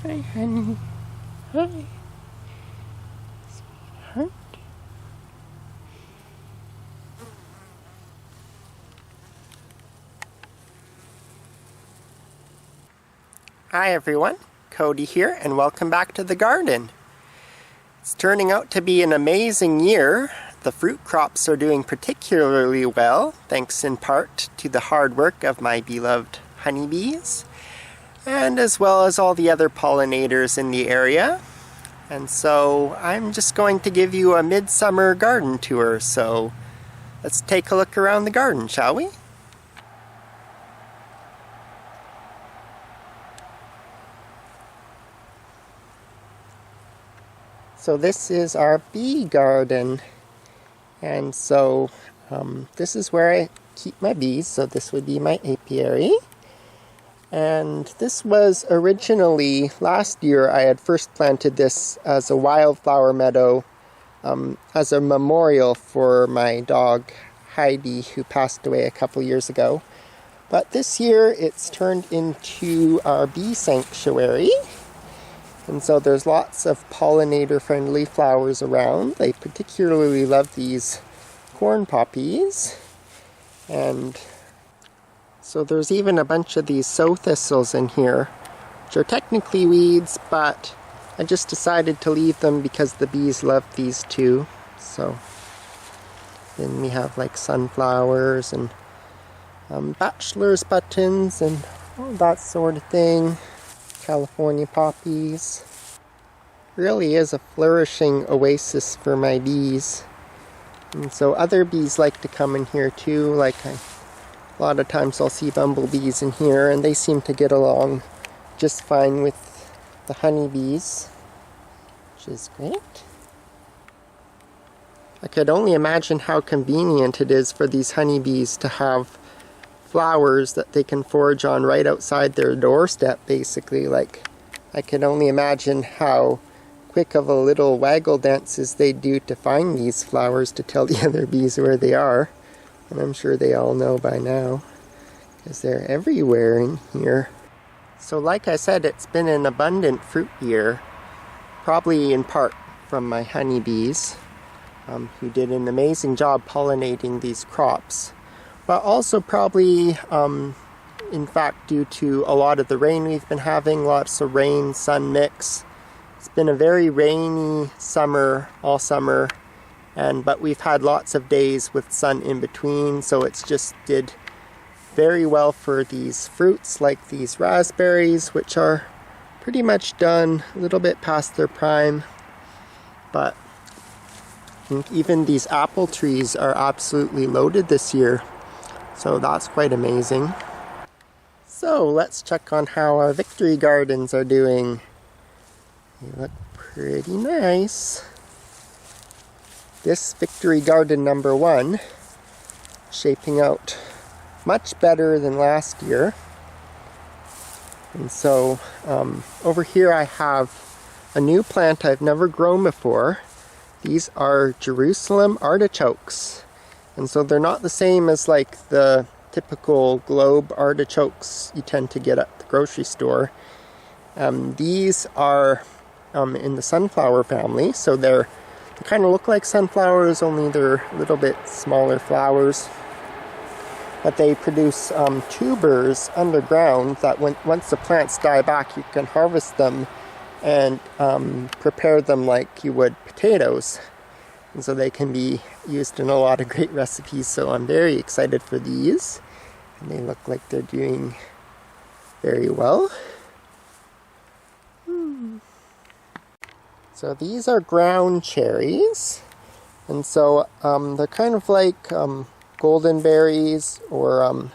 Hi, honey. Hi. Sweetheart. Hi, everyone. Cody here, and welcome back to the garden. It's turning out to be an amazing year. The fruit crops are doing particularly well, thanks in part to the hard work of my beloved honeybees, and as well as all the other pollinators in the area. And so I'm just going to give you a midsummer garden tour, so let's take a look around the garden, shall we? So this is our bee garden, and so this is where I keep my bees, so this would be my apiary. And this was originally, last year I had first planted this as a wildflower meadow as a memorial for my dog Heidi, who passed away a couple years ago. But this year it's turned into our bee sanctuary. And so there's lots of pollinator-friendly flowers around. They particularly love these corn poppies. And so there's even a bunch of these sow thistles in here, which are technically weeds, but I just decided to leave them because the bees love these too. So then we have like sunflowers and bachelor's buttons and all that sort of thing. California poppies. Really is a flourishing oasis for my bees. And so other bees like to come in here too. A lot of times I'll see bumblebees in here, and they seem to get along just fine with the honeybees, which is great. I could only imagine how convenient it is for these honeybees to have flowers that they can forage on right outside their doorstep, basically. I can only imagine how quick of a little waggle dances they do to find these flowers to tell the other bees where they are. And I'm sure they all know by now, because they're everywhere in here. So like I said, it's been an abundant fruit year, probably in part from my honeybees, who did an amazing job pollinating these crops. But also probably, in fact, due to a lot of the rain we've been having, lots of rain-sun mix. It's been a very rainy summer, all summer, but we've had lots of days with sun in between, so it's just did very well for these fruits, like these raspberries, which are pretty much done, a little bit past their prime. But I think even these apple trees are absolutely loaded this year. So that's quite amazing. So let's check on how our victory gardens are doing. They look pretty nice. This victory garden number 1, shaping out much better than last year. And so over here I have a new plant I've never grown before. These are Jerusalem artichokes. And so they're not the same as like the typical globe artichokes you tend to get at the grocery store. These are in the sunflower family, so they kind of look like sunflowers, only they're a little bit smaller flowers. But they produce tubers underground that once the plants die back, you can harvest them and prepare them like you would potatoes. And so they can be used in a lot of great recipes, so I'm very excited for these. And they look like they're doing very well. So these are ground cherries. And so they're kind of like golden berries, or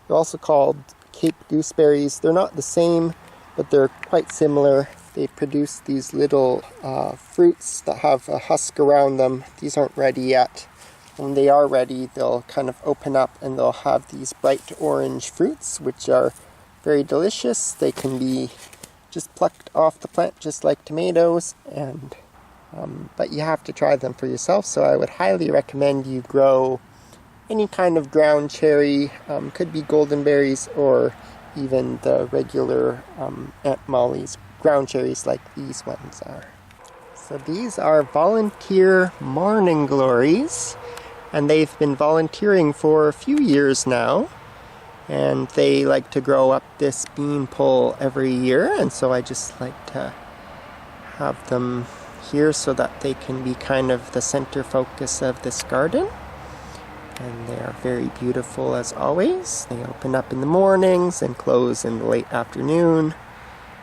they're also called Cape gooseberries. They're not the same, but they're quite similar. They produce these little fruits that have a husk around them. These aren't ready yet. When they are ready, they'll kind of open up and they'll have these bright orange fruits, which are very delicious. They can be just plucked off the plant just like tomatoes, and but you have to try them for yourself. So I would highly recommend you grow any kind of ground cherry. Could be golden berries or even the regular Aunt Molly's ground cherries like these ones are. So these are volunteer morning glories, and they've been volunteering for a few years now, and they like to grow up this bean pole every year, and so I just like to have them here so that they can be kind of the center focus of this garden. And they are very beautiful as always. They open up in the mornings and close in the late afternoon.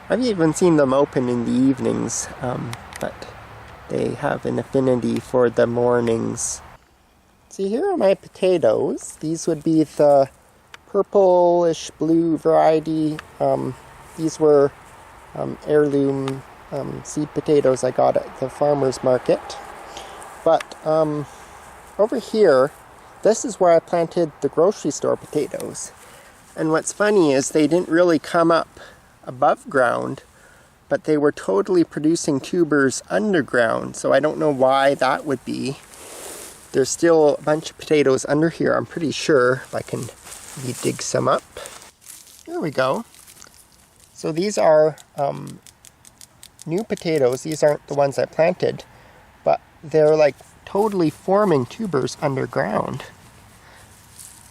I've even seen them open in the evenings, but they have an affinity for the mornings. See, here are my potatoes. These would be the purplish blue variety. These were heirloom seed potatoes I got at the farmer's market. But over here, this is where I planted the grocery store potatoes. And what's funny is they didn't really come up above ground, but they were totally producing tubers underground, so I don't know why that would be. There's still a bunch of potatoes under here, I'm pretty sure, if I can maybe dig some up. There we go. So these are new potatoes. These aren't the ones I planted, but they're like totally forming tubers underground.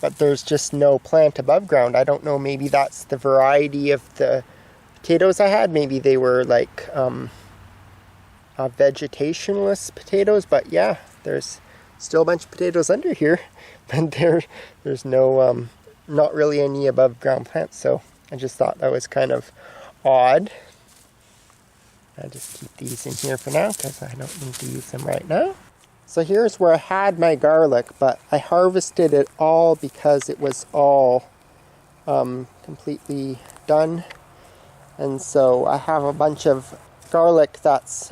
But there's just no plant above ground. I don't know, maybe that's the variety of the potatoes I had. Maybe they were like vegetationless potatoes, but yeah, there's still a bunch of potatoes under here, but there's no, not really any above ground plants, so I just thought that was kind of odd. I'll just keep these in here for now because I don't need to use them right now. So here's where I had my garlic, but I harvested it all because it was all completely done. And so I have a bunch of garlic that's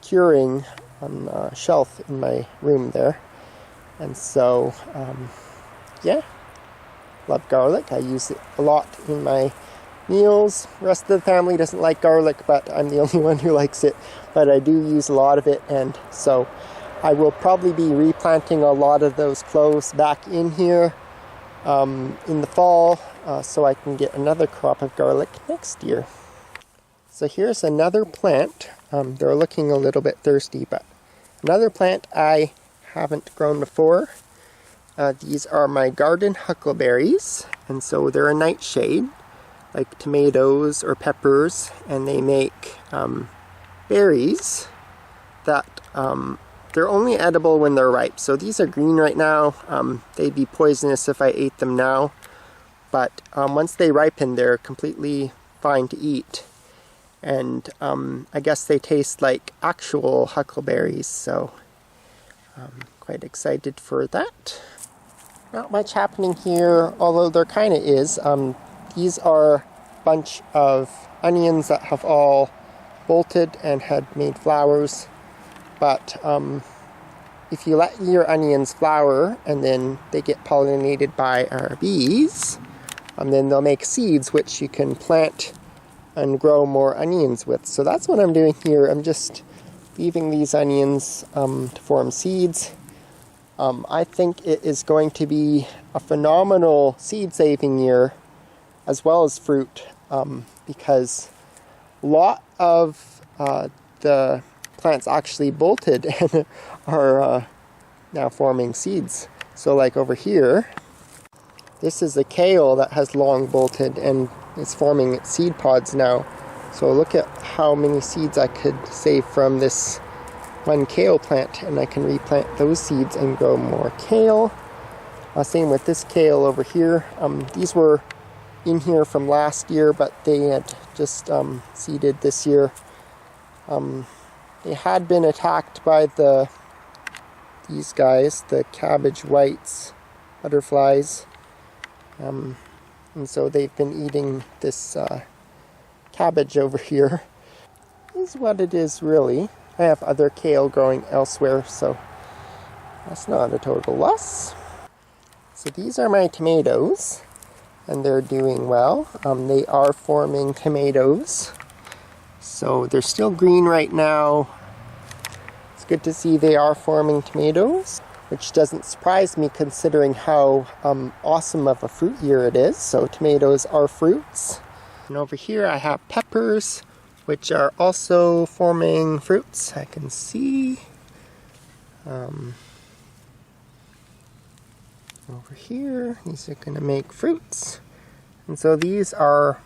curing on a shelf in my room there. And so, yeah, love garlic. I use it a lot in my meals. The rest of the family doesn't like garlic, but I'm the only one who likes it. But I do use a lot of it, and so I will probably be replanting a lot of those cloves back in here in the fall, so I can get another crop of garlic next year. So here's another plant. They're looking a little bit thirsty, but another plant I haven't grown before. These are my garden huckleberries, and so they're a nightshade, like tomatoes or peppers, and they make berries that they're only edible when they're ripe. So these are green right now. They'd be poisonous if I ate them now. But once they ripen, they're completely fine to eat. And I guess they taste like actual huckleberries, so I'm quite excited for that. Not much happening here, although there kind of is. These are a bunch of onions that have all bolted and had made flowers. But if you let your onions flower and then they get pollinated by our bees, then they'll make seeds which you can plant and grow more onions with. So that's what I'm doing here. I'm just leaving these onions to form seeds. I think it is going to be a phenomenal seed-saving year as well as fruit, because a lot of the plants actually bolted and are now forming seeds. So like over here, this is a kale that has long bolted and it's forming seed pods now. So look at how many seeds I could save from this one kale plant, and I can replant those seeds and grow more kale. Same with this kale over here. These were in here from last year, but they had just seeded this year. They had been attacked by these guys, the cabbage whites, butterflies, and so they've been eating this cabbage over here. This is what it is really. I have other kale growing elsewhere, so that's not a total loss. So these are my tomatoes, and they're doing well. They are forming tomatoes. So they're still green right now. It's good to see they are forming tomatoes, which doesn't surprise me considering how awesome of a fruit year it is. So tomatoes are fruits. And over here I have peppers, which are also forming fruits. I can see over here, these are going to make fruits. And so these are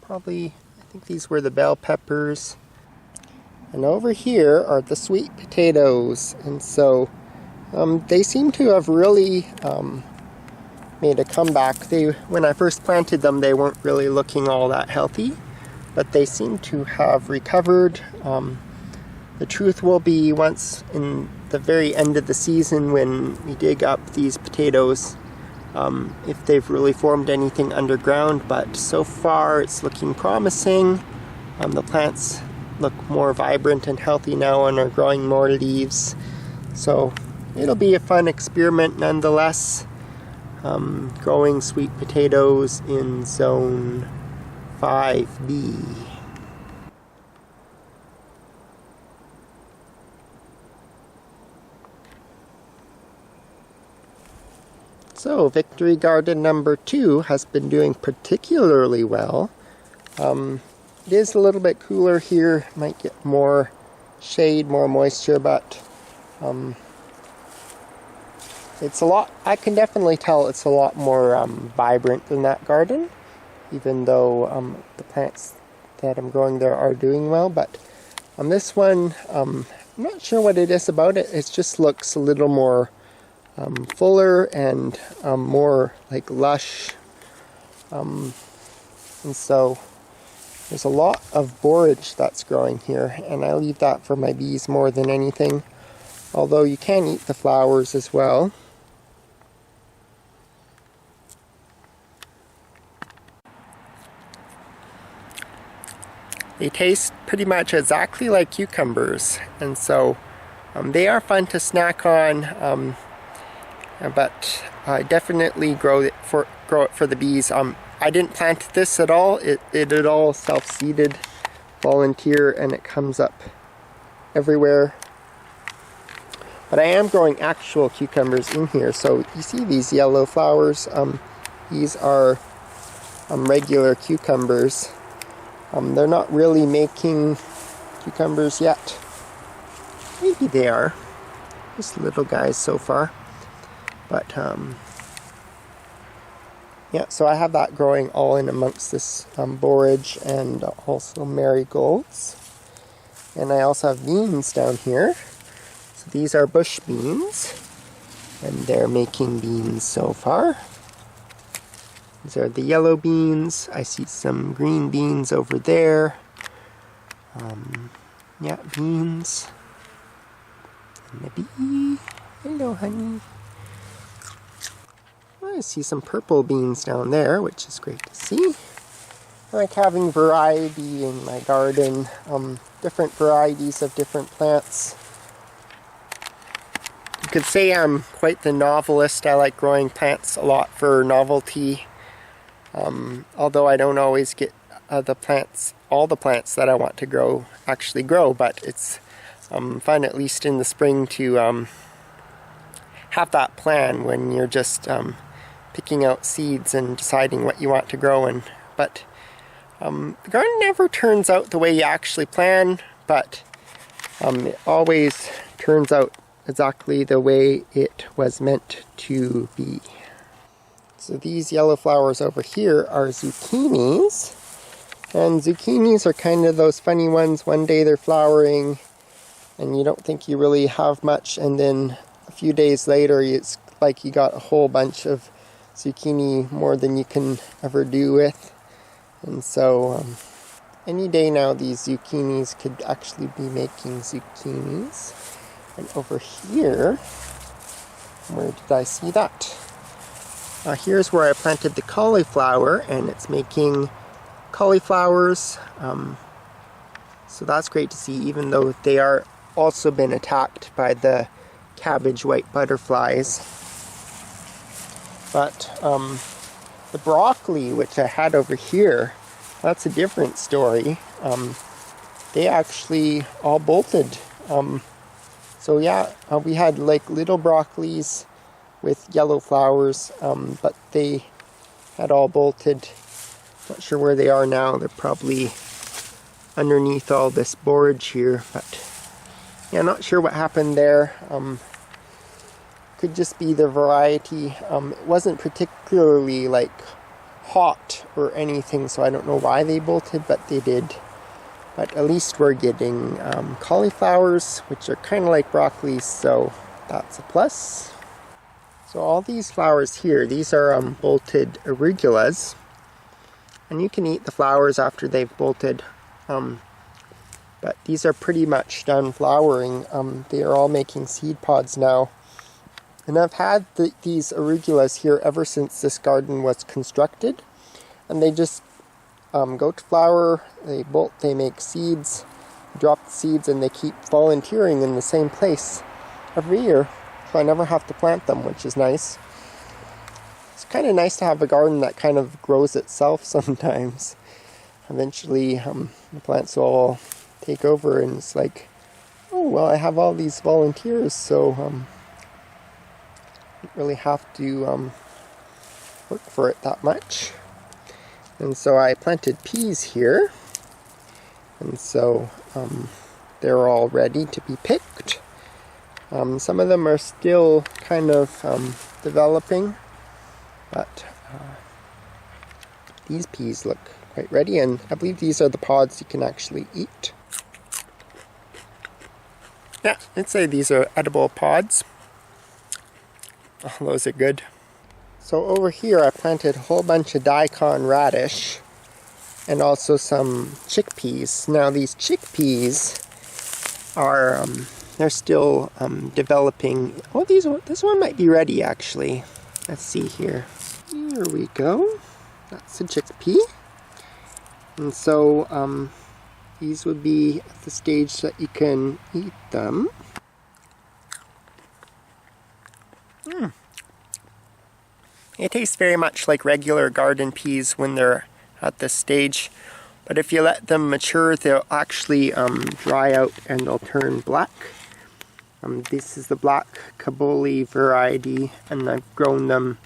probably, I think these were the bell peppers. And over here are the sweet potatoes. And so they seem to have really made a comeback. When I first planted them, they weren't really looking all that healthy, but they seem to have recovered. The truth will be, once in the very end of the season when we dig up these potatoes, if they've really formed anything underground, but so far it's looking promising. The plants look more vibrant and healthy now and are growing more leaves. So it'll be a fun experiment nonetheless, growing sweet potatoes in zone 5B. So Victory Garden number 2 has been doing particularly well. It is a little bit cooler here, might get more shade, more moisture, but it's a lot, I can definitely tell it's a lot more vibrant than that garden, even though the plants that I'm growing there are doing well. But on this one, I'm not sure what it is about it. It just looks a little more fuller and more like lush, and so there's a lot of borage that's growing here, and I leave that for my bees more than anything, although you can eat the flowers as well. They taste pretty much exactly like cucumbers, and so they are fun to snack on. But I definitely grow it for the bees. I didn't plant this at all. It all self-seeded, volunteer, and it comes up everywhere. But I am growing actual cucumbers in here. So you see these yellow flowers. These are regular cucumbers. They're not really making cucumbers yet. Maybe they are. Just little guys so far. But yeah, so I have that growing all in amongst this borage and also marigolds. And I also have beans down here. So these are bush beans, and they're making beans so far. These are the yellow beans. I see some green beans over there. Yeah, beans. And the bee. Hello, honey. I see some purple beans down there, which is great to see. I like having variety in my garden, different varieties of different plants. You could say I'm quite the novelist. I like growing plants a lot for novelty, although I don't always get all the plants that I want to grow actually grow, but it's fun, at least in the spring, to have that plan when you're just picking out seeds and deciding what you want to grow. But the garden never turns out the way you actually plan, but it always turns out exactly the way it was meant to be. So these yellow flowers over here are zucchinis, and zucchinis are kind of those funny ones. One day they're flowering and you don't think you really have much, and then a few days later it's like you got a whole bunch of zucchini, more than you can ever do with. And so any day now these zucchinis could actually be making zucchinis. And over here, where did I see that? Here's where I planted the cauliflower, and it's making cauliflowers. So that's great to see, even though they are also been attacked by the cabbage white butterflies. But the broccoli, which I had over here, that's a different story. They actually all bolted. So yeah, we had like little broccolis with yellow flowers, but they had all bolted. Not sure where they are now. They're probably underneath all this borage here, but yeah, not sure what happened there. Could just be the variety. It wasn't particularly like hot or anything, so I don't know why they bolted, but they did. But at least we're getting cauliflowers, which are kind of like broccoli, so that's a plus. So all these flowers here, these are bolted arugulas, and you can eat the flowers after they've bolted. But these are pretty much done flowering. They are all making seed pods now. And I've had these arugulas here ever since this garden was constructed. And they just go to flower, they bolt, they make seeds, drop the seeds, and they keep volunteering in the same place every year. So I never have to plant them, which is nice. It's kind of nice to have a garden that kind of grows itself sometimes. Eventually the plants will all take over, and it's like, oh well, I have all these volunteers, so I don't really have to work for it that much. And so I planted peas here, and so they're all ready to be picked. Some of them are still kind of developing, but these peas look quite ready, and I believe these are the pods you can actually eat. Yeah, I'd say these are edible pods. Oh, those are good. So over here I planted a whole bunch of daikon radish and also some chickpeas. Now these chickpeas are, they're still developing. Oh, this one might be ready actually. Let's see here. Here we go. That's a chickpea. And so these would be at the stage that you can eat them. It tastes very much like regular garden peas when they're at this stage, but if you let them mature, they'll actually dry out and they'll turn black. This is the black Kabuli variety, and I've grown them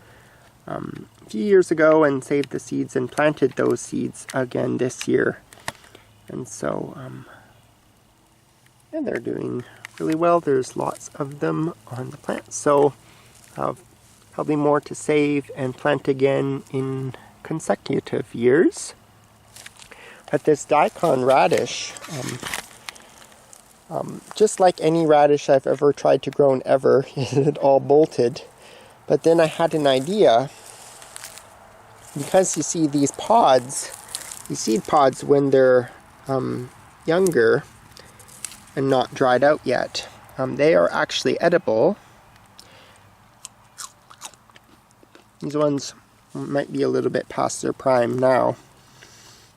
a few years ago and saved the seeds and planted those seeds again this year. And so, and they're doing really well. There's lots of them on the plant, so probably more to save and plant again in consecutive years. But this daikon radish, just like any radish I've ever tried to grow ever, it all bolted. But then I had an idea, because you see these pods, these seed pods, when they're younger and not dried out yet, they are actually edible. These ones might be a little bit past their prime now,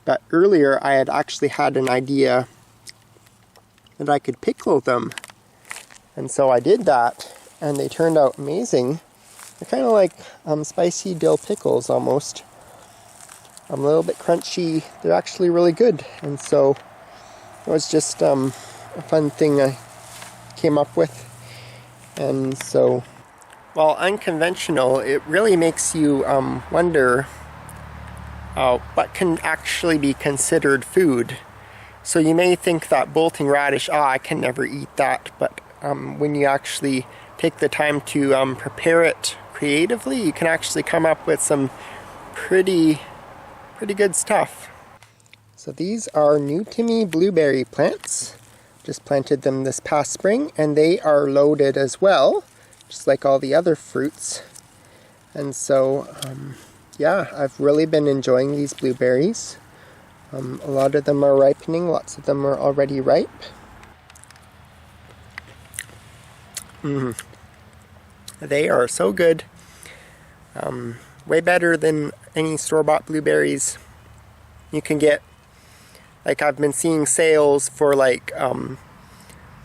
but earlier I had actually had an idea that I could pickle them, and so I did that, and they turned out amazing. They're kind of like spicy dill pickles almost. A little bit crunchy. They're actually really good, and so it was just a fun thing I came up with. And so, while unconventional, it really makes you wonder what can actually be considered food. So you may think that bolting radish, I can never eat that, but when you actually take the time to prepare it creatively, you can actually come up with some pretty good stuff. So these are new to me blueberry plants. Just planted them this past spring, and they are loaded as well, just like all the other fruits. And so, yeah, I've really been enjoying these blueberries. A lot of them are ripening, lots of them are already ripe. They are so good. Way better than any store-bought blueberries. You can get, like, I've been seeing sales for like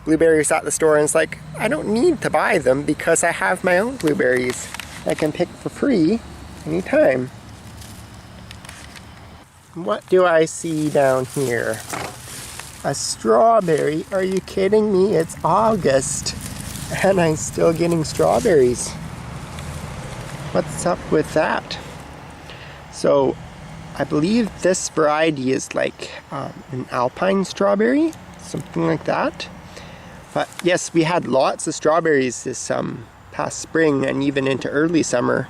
blueberries at the store, and it's like, I don't need to buy them because I have my own blueberries I can pick for free anytime. What do I see down here? A strawberry? Are you kidding me? It's August and I'm still getting strawberries. What's up with that? So I believe this variety is like an alpine strawberry, something like that. But yes, we had lots of strawberries this past spring and even into early summer.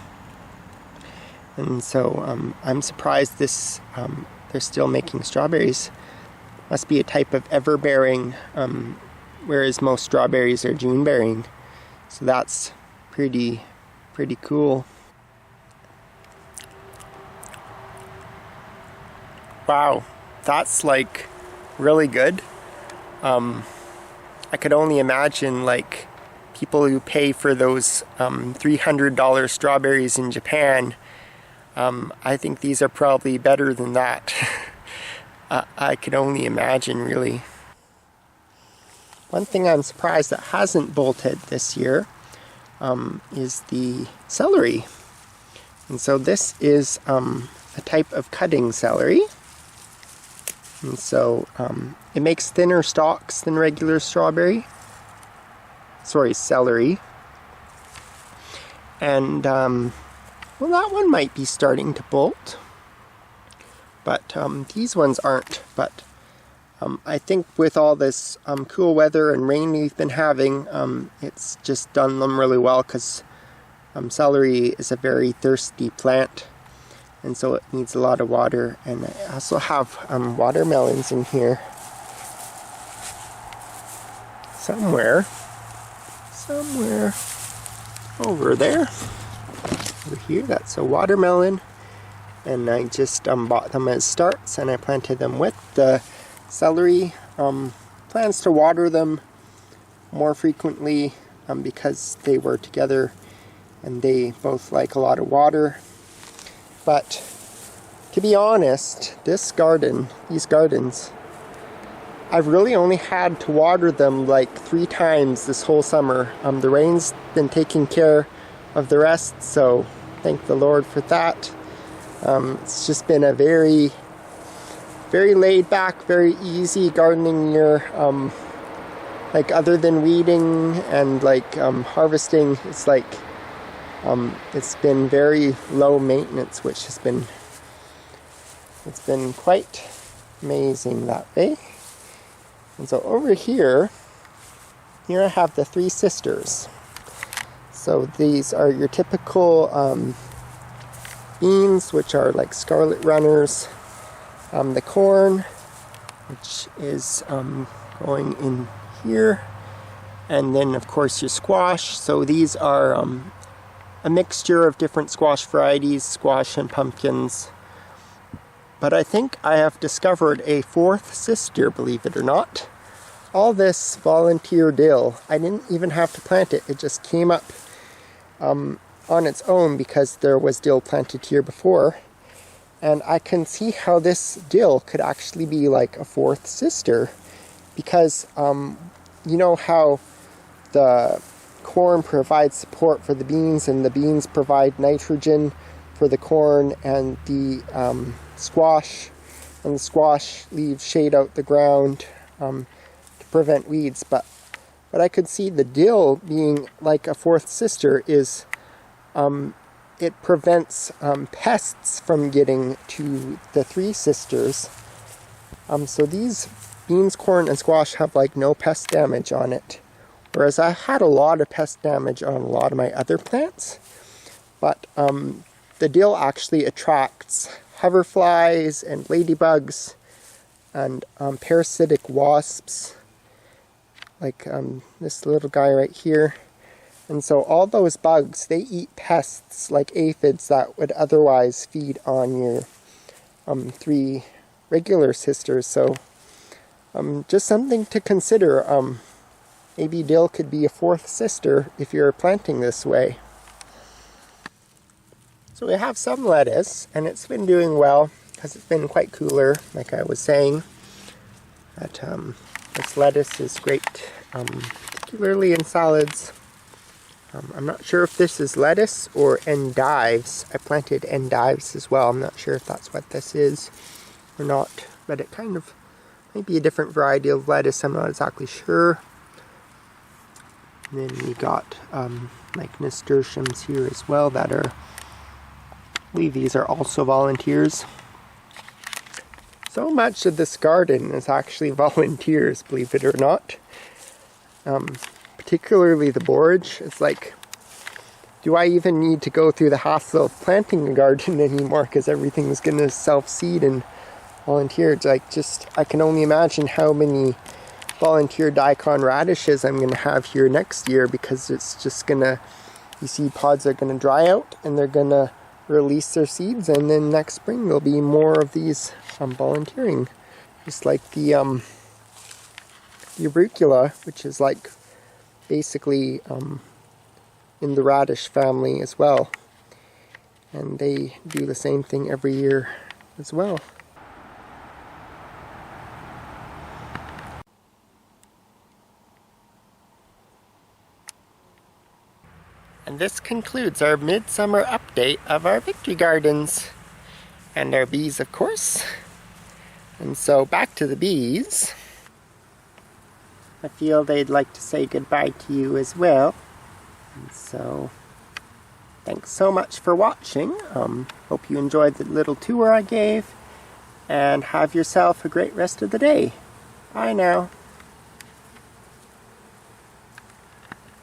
And so I'm surprised this they're still making strawberries. Must be a type of ever-bearing, whereas most strawberries are June-bearing. So that's pretty cool. Wow, that's like really good. I could only imagine like people who pay for those $300 strawberries in Japan. I think these are probably better than that. I could only imagine, really. One thing I'm surprised that hasn't bolted this year is the celery. And so this is a type of cutting celery. And so it makes thinner stalks than regular celery. And well, that one might be starting to bolt, but these ones aren't. But I think with all this cool weather and rain we've been having, it's just done them really well, because celery is a very thirsty plant, and so it needs a lot of water. And I also have watermelons in here somewhere over there. Over here, that's a watermelon, and I just bought them as starts, and I planted them with the celery. Plans to water them more frequently because they were together and they both like a lot of water. But to be honest, these gardens, I've really only had to water them like 3 times this whole summer. The rain's been taking care of the rest, so thank the Lord for that. It's just been a very laid back, very easy gardening year. Like other than weeding and like harvesting, it's like it's been very low maintenance, which has been quite amazing that way. And so over here I have the 3 sisters. So these are your typical beans, which are like scarlet runners. The corn, which is going in here. And then of course your squash. So these are a mixture of different squash varieties, squash and pumpkins. But I think I have discovered a 4th sister, believe it or not. All this volunteer dill, I didn't even have to plant it. It just came up on its own because there was dill planted here before. And I can see how this dill could actually be like a 4th sister, because you know how the corn provides support for the beans, and the beans provide nitrogen for the corn and the squash, and the squash leaves shade out the ground to prevent weeds. But what I could see the dill being like a 4th sister is it prevents pests from getting to the 3 sisters. So these beans, corn, and squash have like no pest damage on it, whereas I had a lot of pest damage on a lot of my other plants. But the dill actually attracts hoverflies and ladybugs and parasitic wasps, like this little guy right here. And so all those bugs, they eat pests like aphids that would otherwise feed on your 3 regular sisters. So just something to consider. Maybe dill could be a 4th sister if you're planting this way. So we have some lettuce, and it's been doing well because it's been quite cooler, like I was saying. But this lettuce is great, particularly in salads. I'm not sure if this is lettuce or endives. I planted endives as well. I'm not sure if that's what this is or not, but it kind of might be a different variety of lettuce. I'm not exactly sure. And then we got like nasturtiums here as well that are, I believe these are also volunteers. So much of this garden is actually volunteers, believe it or not. Particularly the borage. It's like, do I even need to go through the hassle of planting a garden anymore because everything's going to self-seed and volunteer? It's like, I can only imagine how many volunteer daikon radishes I'm going to have here next year, because it's just going to, you see, pods are going to dry out and they're going to release their seeds, and then next spring there'll be more of these volunteering. Just like the auricula, which is like basically in the radish family as well, and they do the same thing every year as well. And this concludes our midsummer update of our victory gardens. And our bees, of course. And so back to the bees. I feel they'd like to say goodbye to you as well. And so, thanks so much for watching. Hope you enjoyed the little tour I gave. And have yourself a great rest of the day. Bye now.